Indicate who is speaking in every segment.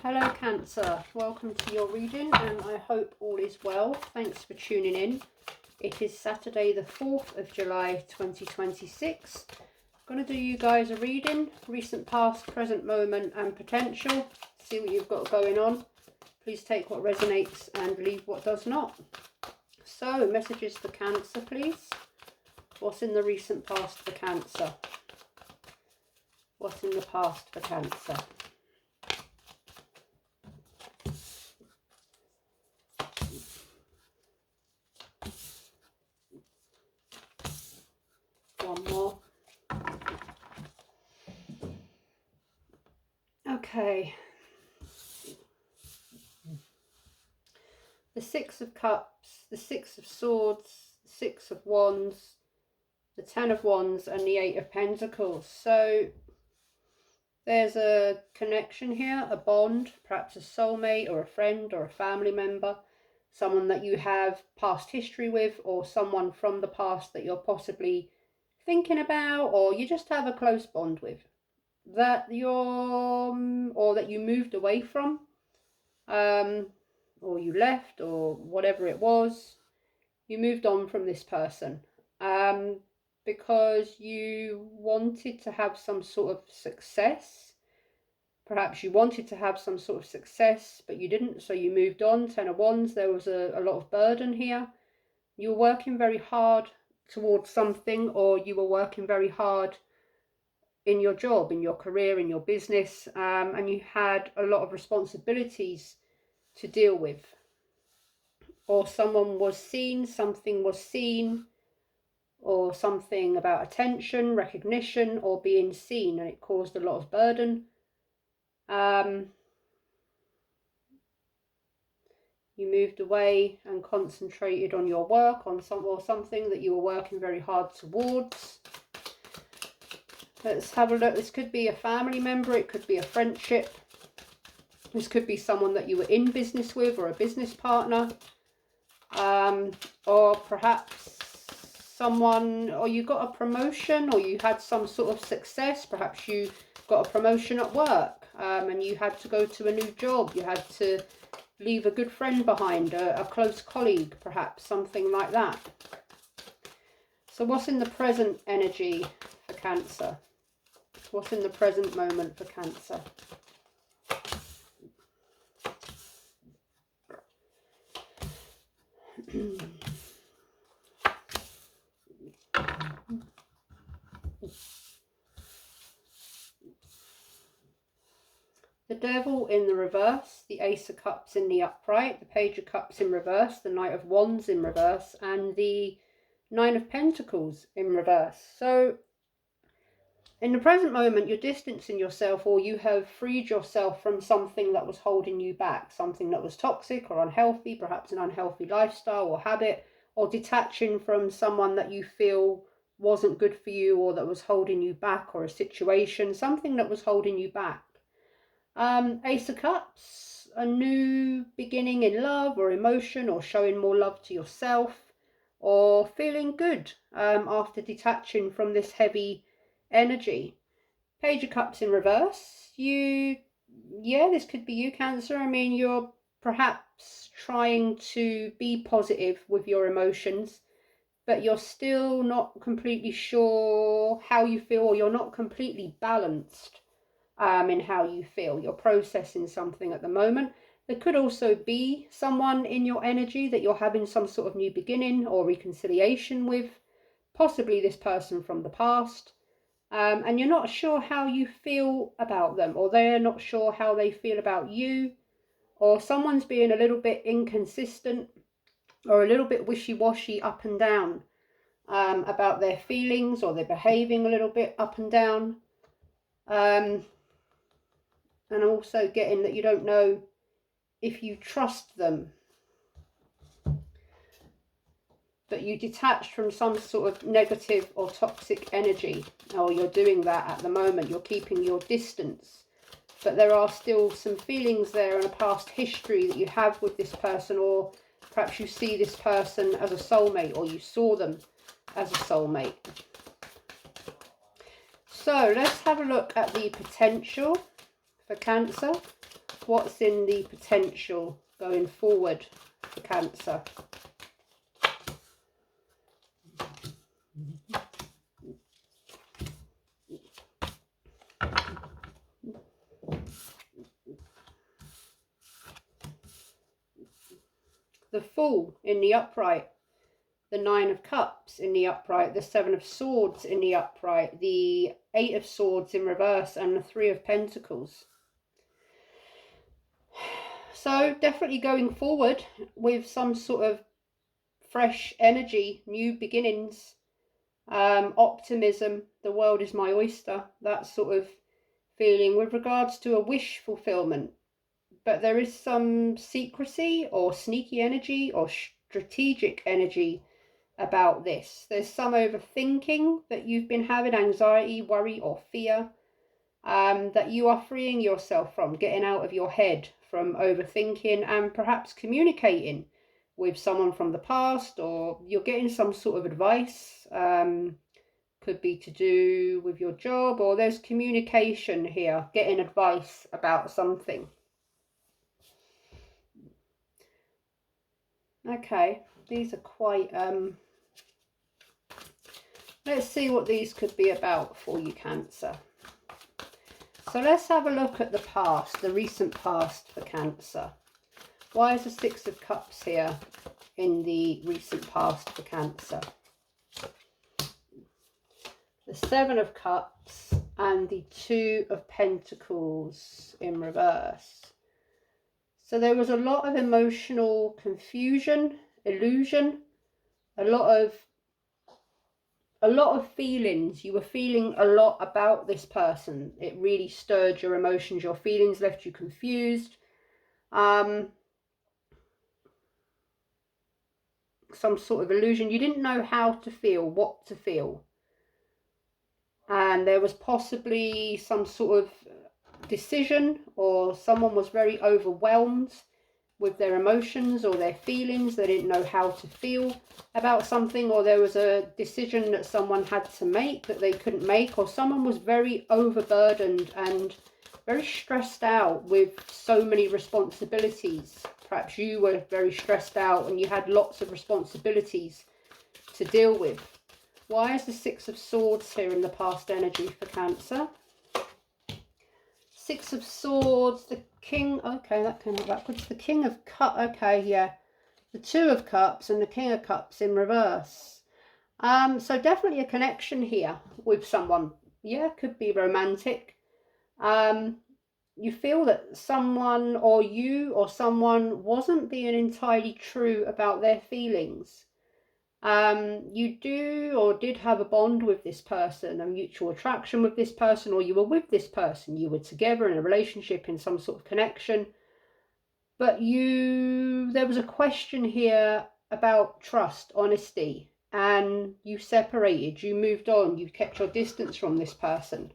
Speaker 1: Hello Cancer, welcome to your reading and I hope all is well. Thanks for tuning in. It is Saturday the 4th of July 2026. I'm going to do you guys a reading, recent, past, present, moment and potential. See what you've got going on. Please take what resonates and leave what does not. So, messages for Cancer please. What's in the recent past for Cancer? What's in the past for Cancer? One more. Okay. The Six of Cups, the Six of Swords, the Six of Wands, the Ten of Wands and the Eight of Pentacles. So there's a connection here, a bond, perhaps a soulmate or a friend or a family member, someone that you have past history with or someone from the past that you're possibly thinking about or you just have a close bond with, that or that you moved away from, or you left, or whatever it was, you moved on from this person, because you wanted to have some sort of success. Perhaps you wanted to have some sort of success, but you didn't, so you moved on. Ten of Wands, there was a lot of burden here. You were working very hard towards something, or you were working very hard in your job, in your career, in your business, and you had a lot of responsibilities to deal with. Or someone was seen, something was seen, or something about attention, recognition, or being seen, and it caused a lot of burden. You moved away and concentrated on your work, on something that you were working very hard towards. Let's have a look. This could be a family member, it could be a friendship. This could be someone that you were in business with or a business partner. Or perhaps someone, or you got a promotion, or you had some sort of success. Perhaps you got a promotion at work, and you had to go to a new job. You had to leave a good friend behind, a close colleague, perhaps, something like that. So what's in the present energy for Cancer? What's in the present moment for Cancer? The Devil in the reverse, the Ace of Cups in the upright, the Page of Cups in reverse, the Knight of Wands in reverse, and the Nine of Pentacles in reverse. So in the present moment, you're distancing yourself, or you have freed yourself from something that was holding you back, something that was toxic or unhealthy, perhaps an unhealthy lifestyle or habit, or detaching from someone that you feel wasn't good for you or that was holding you back, or a situation, something that was holding you back. Ace of Cups, a new beginning in love or emotion, or showing more love to yourself, or feeling good after detaching from this heavy energy. Page of Cups in reverse. This could be you, Cancer. I mean, you're perhaps trying to be positive with your emotions, but you're still not completely sure how you feel, or you're not completely balanced in how you feel. You're processing something at the moment. There could also be someone in your energy that you're having some sort of new beginning or reconciliation with, possibly this person from the past, and you're not sure how you feel about them, or they're not sure how they feel about you, or someone's being a little bit inconsistent or a little bit wishy-washy, up and down, about their feelings, or they're behaving a little bit up and down. And also getting that you don't know if you trust them, that you detached from some sort of negative or toxic energy, or you're doing that at the moment. You're keeping your distance, but there are still some feelings there and a past history that you have with this person, or perhaps you see this person as a soulmate, or you saw them as a soulmate. So let's have a look at the potential for Cancer. What's in the potential going forward for Cancer? The Fool in the upright, the Nine of Cups in the upright, the Seven of Swords in the upright, the Eight of Swords in reverse, and the Three of Pentacles. So definitely going forward with some sort of fresh energy, new beginnings, optimism, the world is my oyster, that sort of feeling with regards to a wish fulfillment. But there is some secrecy or sneaky energy or strategic energy about this. There's some overthinking that you've been having, anxiety, worry, or fear, that you are freeing yourself from, getting out of your head from overthinking, and perhaps communicating with someone from the past, or you're getting some sort of advice. Could be to do with your job, or there's communication here, getting advice about something. Okay, these are quite, let's see what these could be about for you, Cancer. So let's have a look at the past, the recent past for Cancer. Why is the Six of Cups here in the recent past for Cancer? The Seven of Cups and the Two of Pentacles in reverse. So there was a lot of emotional confusion, illusion, a lot of feelings. You were feeling a lot about this person. It really stirred your emotions, your feelings, left you confused. Some sort of illusion. You didn't know how to feel, what to feel. And there was possibly some sort of decision, or someone was very overwhelmed with their emotions or their feelings. They didn't know how to feel about something, or there was a decision that someone had to make that they couldn't make, or someone was very overburdened and very stressed out with so many responsibilities. Perhaps you were very stressed out and you had lots of responsibilities to deal with. Why is the Six of Swords here in the past energy for Cancer? Six of Swords, the King, okay, that came backwards. The King of Cups, okay, yeah. The Two of Cups and the King of Cups in reverse. So definitely a connection here with someone. Yeah, could be romantic. You feel that someone, or you or someone, wasn't being entirely true about their feelings. You do or did have a bond with this person, a mutual attraction with this person, or you were with this person, you were together in a relationship, in some sort of connection, but there was a question here about trust, honesty, and you separated, you moved on, you kept your distance from this person.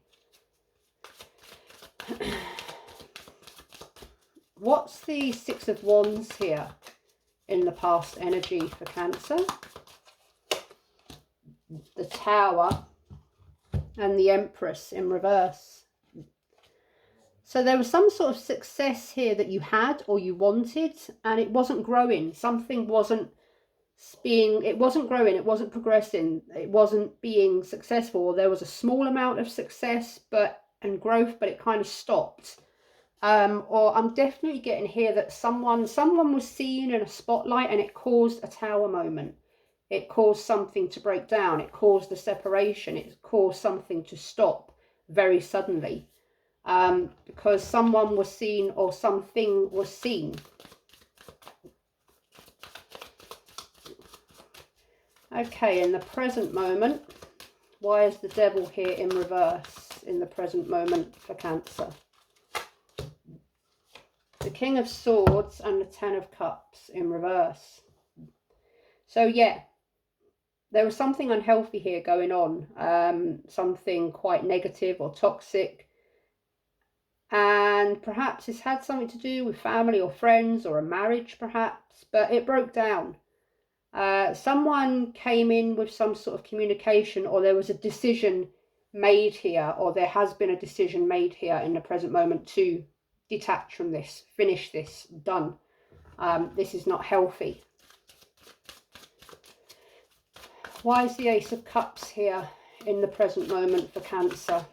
Speaker 1: What's the Six of Wands here in the past energy for Cancer? The Tower and the Empress in reverse. So there was some sort of success here that you had or you wanted, and it wasn't growing. Something wasn't growing, it wasn't progressing, it wasn't being successful. There was a small amount of success and growth, but it kind of stopped. Or I'm definitely getting here that someone was seen in a spotlight and it caused a tower moment. It caused something to break down. It caused a separation. It caused something to stop very suddenly. Because someone was seen or something was seen. Okay, in the present moment, why is the Devil here in reverse in the present moment for Cancer? The King of Swords and the Ten of Cups in reverse. So yeah, there was something unhealthy here going on, something quite negative or toxic, and perhaps it's had something to do with family or friends or a marriage perhaps, but it broke down. Someone came in with some sort of communication, or there was a decision made here, or there has been a decision made here in the present moment to detach from this, finish this, done. This is not healthy. Why is the Ace of Cups here in the present moment for Cancer?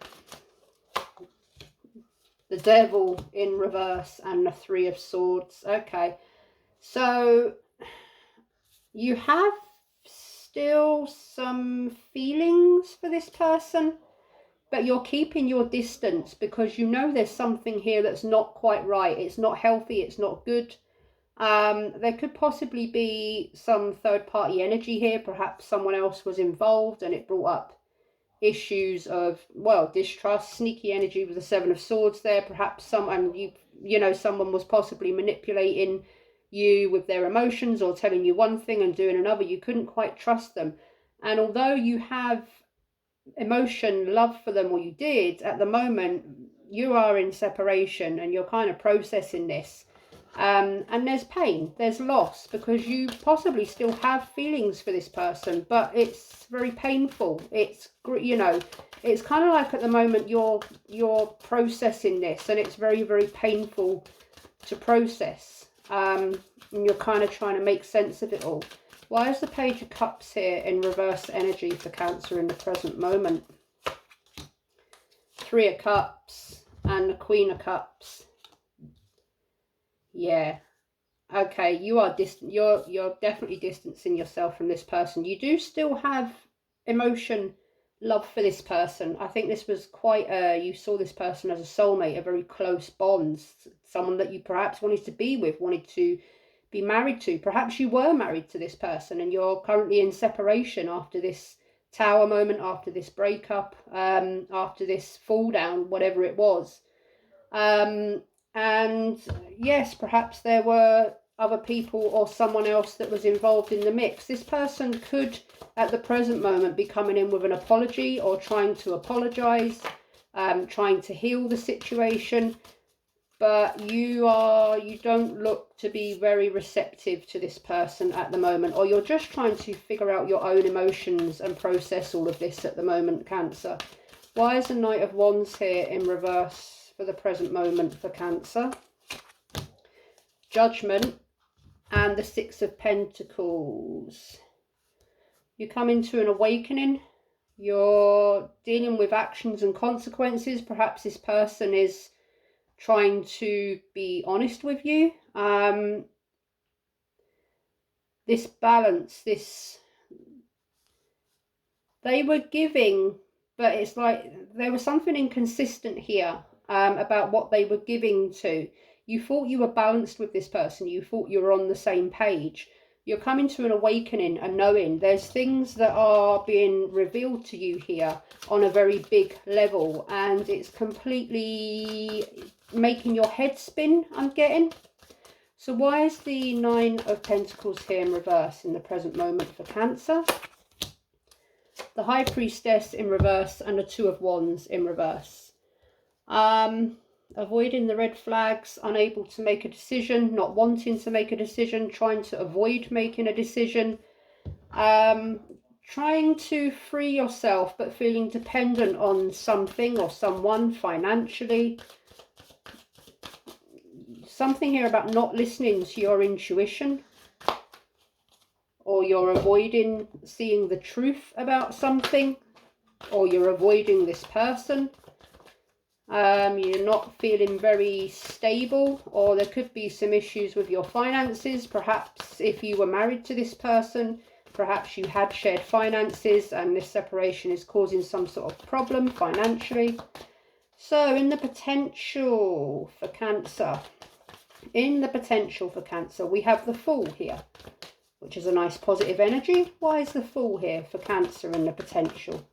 Speaker 1: The Devil in reverse and the Three of Swords. Okay, so you have still some feelings for this person, but you're keeping your distance because you know there's something here that's not quite right. It's not healthy, it's not good. There could possibly be some third-party energy here. Perhaps someone else was involved and it brought up issues of, well, distrust, sneaky energy with the Seven of Swords there. Perhaps someone was possibly manipulating you with their emotions or telling you one thing and doing another. You couldn't quite trust them. And although you have emotion, love for them, or you did, at the moment, you are in separation and you're kind of processing this. And there's pain, there's loss, because you possibly still have feelings for this person, but it's very painful. It's, it's kind of like at the moment you're processing this, and it's very, very painful to process. And you're kind of trying to make sense of it all. Why is the Page of Cups here in reverse energy for Cancer in the present moment? Three of Cups and the Queen of Cups. Yeah. Okay, you are distant. You're definitely distancing yourself from this person. You do still have emotion, love for this person. I think this was quite you saw this person as a soulmate, a very close bond, someone that you perhaps wanted to be with, wanted to be married to. Perhaps you were married to this person and you're currently in separation after this Tower moment, after this breakup, after this fall down, whatever it was. And yes, perhaps there were other people or someone else that was involved in the mix. This person could, at the present moment, be coming in with an apology or trying to apologize, trying to heal the situation. But you don't look to be very receptive to this person at the moment, or you're just trying to figure out your own emotions and process all of this at the moment, Cancer. Why is the Knight of Wands here in reverse for the present moment for Cancer? Judgment and the Six of Pentacles. You come into an awakening. You're dealing with actions and consequences. Perhaps this person is trying to be honest with you. This balance, they were giving, but it's like there was something inconsistent here about what they were giving to. You thought you were balanced with this person. You thought you were on the same page. You're coming to an awakening and knowing there's things that are being revealed to you here on a very big level, and it's completely making your head spin, I'm getting. So why is the Nine of Pentacles here in reverse in the present moment for Cancer? The High Priestess in reverse and the Two of Wands in reverse. Avoiding the red flags, unable to make a decision, not wanting to make a decision, trying to avoid making a decision, trying to free yourself but feeling dependent on something or someone financially. Something here about not listening to your intuition, or you're avoiding seeing the truth about something, or you're avoiding this person. You're not feeling very stable, or there could be some issues with your finances. Perhaps if you were married to this person, perhaps you had shared finances and this separation is causing some sort of problem financially. So in the potential for Cancer, we have the Fool here, which is a nice positive energy. Why is the Fool here for Cancer in the potential?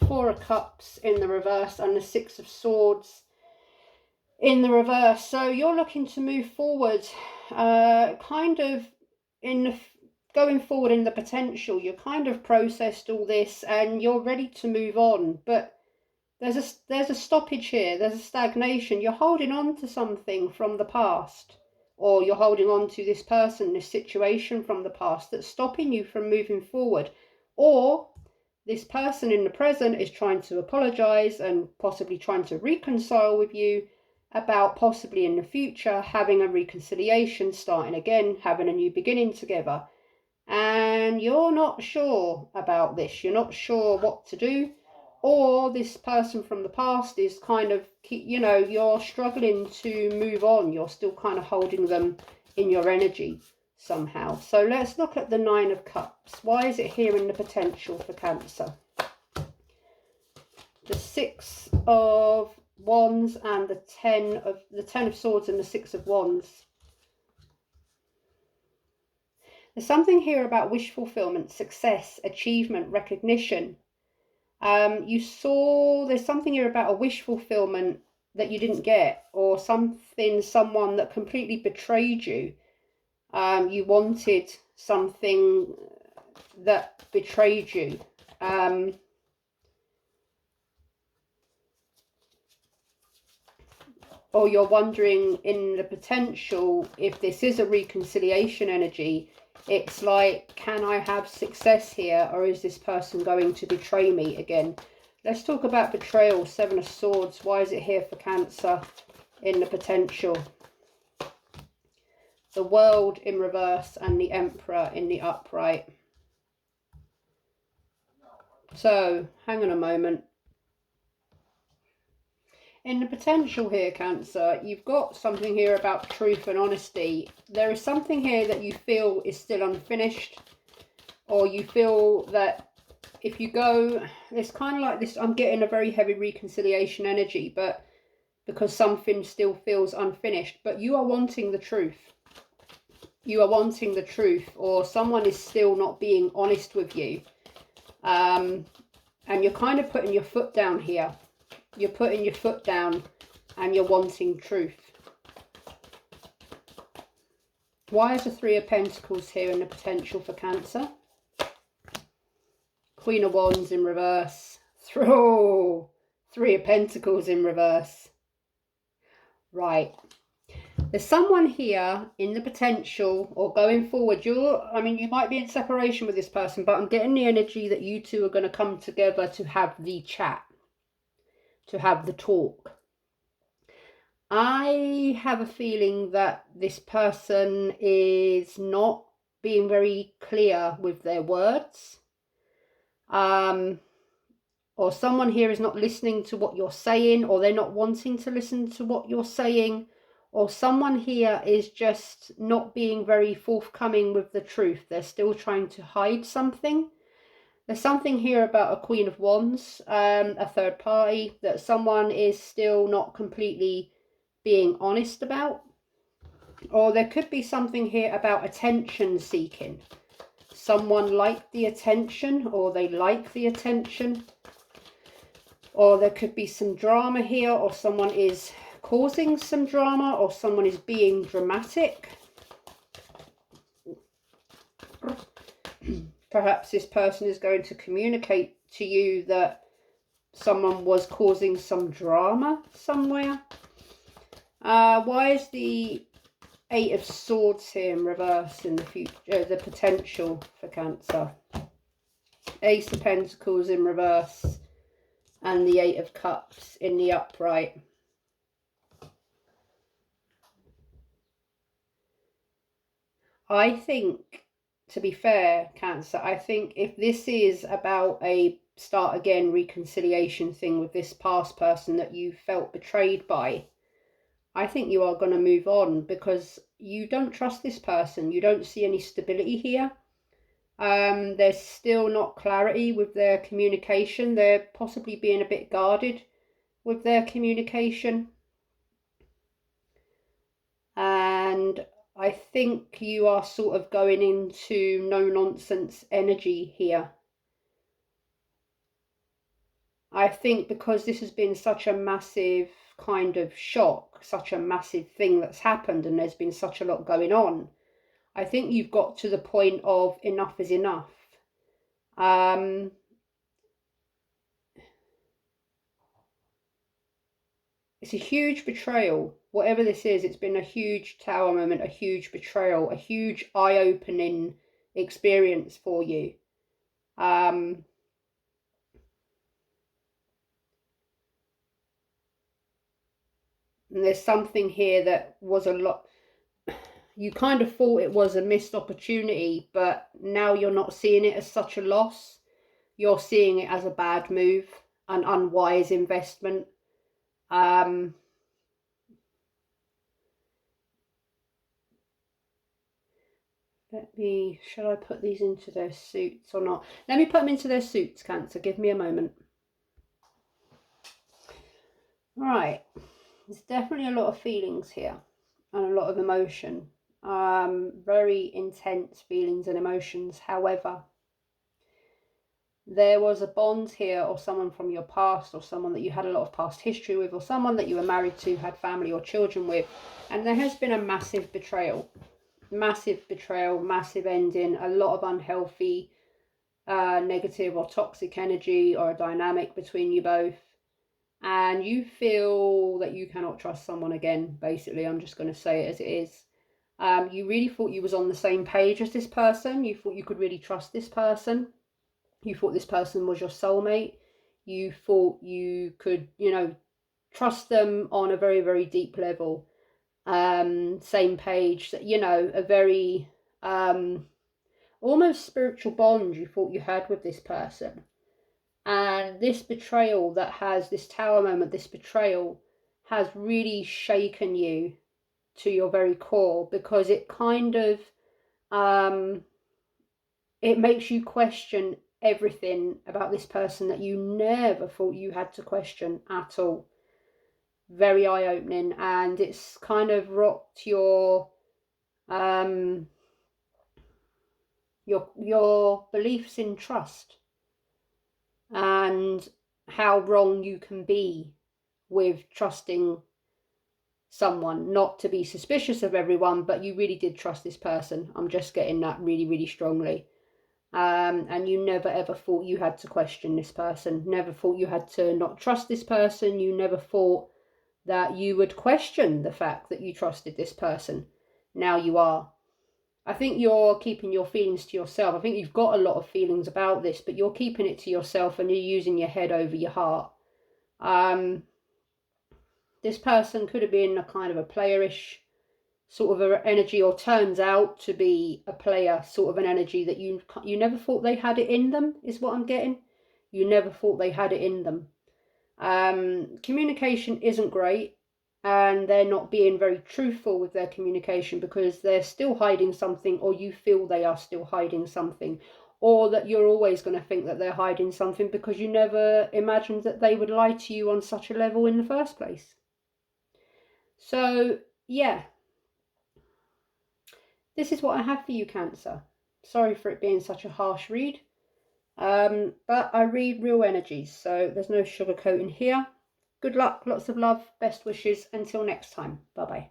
Speaker 1: Four of Cups in the reverse and the Six of Swords in the reverse. So you're looking to move forward, kind of going forward in the potential. You're kind of processed all this and you're ready to move on, but there's a stoppage here. There's a stagnation. You're holding on to something from the past, or you're holding on to this person, this situation from the past that's stopping you from moving forward, or this person in the present is trying to apologize and possibly trying to reconcile with you about possibly in the future having a reconciliation, starting again, having a new beginning together. And you're not sure about this. You're not sure what to do. Or this person from the past is kind of, you know, you're struggling to move on. You're still kind of holding them in your energy somehow. So let's look at the Nine of Cups. Why is it here in the potential for Cancer? The Six of Wands and the Ten of Swords and the Six of Wands. There's something here about wish fulfillment, success, achievement, recognition. There's something here about a wish fulfillment that you didn't get, or someone that completely betrayed you. You wanted something that betrayed you. Or you're wondering in the potential, if this is a reconciliation energy, it's like, can I have success here, or is this person going to betray me again? Let's talk about betrayal. Seven of Swords. Why is it here for Cancer in the potential? The World in reverse and the Emperor in the upright. So, hang on a moment. In the potential here, Cancer, you've got something here about truth and honesty. There is something here that you feel is still unfinished, or you feel that if you go, it's kind of like this, I'm getting a very heavy reconciliation energy, but because something still feels unfinished, but you are wanting the truth. You are wanting the truth, or someone is still not being honest with you. And you're kind of putting your foot down here. You're putting your foot down and you're wanting truth. Why is the Three of Pentacles here in the potential for Cancer? Queen of Wands in reverse. Three of Pentacles in reverse. Right. There's someone here in the potential, or going forward, you might be in separation with this person, but I'm getting the energy that you two are going to come together to have the chat, to have the talk. I have a feeling that this person is not being very clear with their words. Or someone here is not listening to what you're saying, or they're not wanting to listen to what you're saying. Or someone here is just not being very forthcoming with the truth. They're still trying to hide something. There's something here about a Queen of Wands, a third party, that someone is still not completely being honest about. Or there could be something here about attention seeking. Someone liked the attention, or they like the attention. Or there could be some drama here, or someone is causing some drama, or someone is being dramatic. Perhaps this person is going to communicate to you that someone was causing some drama somewhere. Why is the Eight of Swords here in reverse in the future, the potential for Cancer? Ace of Pentacles in reverse and the Eight of Cups in the upright. I think, to be fair, Cancer, I think if this is about a start again reconciliation thing with this past person that you felt betrayed by, I think you are going to move on, because you don't trust this person. You don't see any stability here. There's still not clarity with their communication. They're possibly being a bit guarded with their communication. And I think you are sort of going into no-nonsense energy here. I think because this has been such a massive kind of shock, such a massive thing that's happened, and there's been such a lot going on, I think you've got to the point of enough is enough. It's a huge betrayal. Whatever this is, it's been a huge Tower moment, a huge betrayal, a huge eye-opening experience for you. And there's something here that was a lot, you kind of thought it was a missed opportunity, but now you're not seeing it as such a loss. You're seeing it as a bad move, an unwise investment. Should I put these into their suits or not? Let me put them into their suits, Cancer. Give me a moment. Right. There's definitely a lot of feelings here and a lot of emotion. Very intense feelings and emotions. However, there was a bond here, or someone from your past, or someone that you had a lot of past history with, or someone that you were married to, had family or children with, and there has been a massive betrayal, massive ending, a lot of unhealthy, negative or toxic energy or a dynamic between you both, and you feel that you cannot trust someone again. Basically, I'm just going to say it as it is. You really thought you was on the same page as this person. You thought you could really trust this person. You thought this person was your soulmate. You thought you could, trust them on a very, very deep level. Same page, a very almost spiritual bond you thought you had with this person. And this betrayal that has this tower moment, this betrayal has really shaken you to your very core, because it kind of it makes you question everything about this person that you never thought you had to question at all. Very eye-opening, and it's kind of rocked your beliefs in trust and how wrong you can be with trusting someone. Not to be suspicious of everyone, but you really did trust this person. I'm just getting that really, really strongly. And you never ever thought you had to question this person, never thought you had to not trust this person. You never thought that you would question the fact that you trusted this person. Now you are. I think you're keeping your feelings to yourself. I think you've got a lot of feelings about this, but you're keeping it to yourself and you're using your head over your heart. This person could have been a kind of a playerish sort of an energy, or turns out to be a player sort of an energy that you never thought they had it in them, is what I'm getting. You never thought they had it in them. Communication isn't great, and they're not being very truthful with their communication because they're still hiding something, or you feel they are still hiding something, or that you're always going to think that they're hiding something because you never imagined that they would lie to you on such a level in the first place. So, yeah. This is what I have for you, Cancer. Sorry for it being such a harsh read. But I read real energies, so there's no sugarcoating here. Good luck, lots of love, best wishes. Until next time. Bye-bye.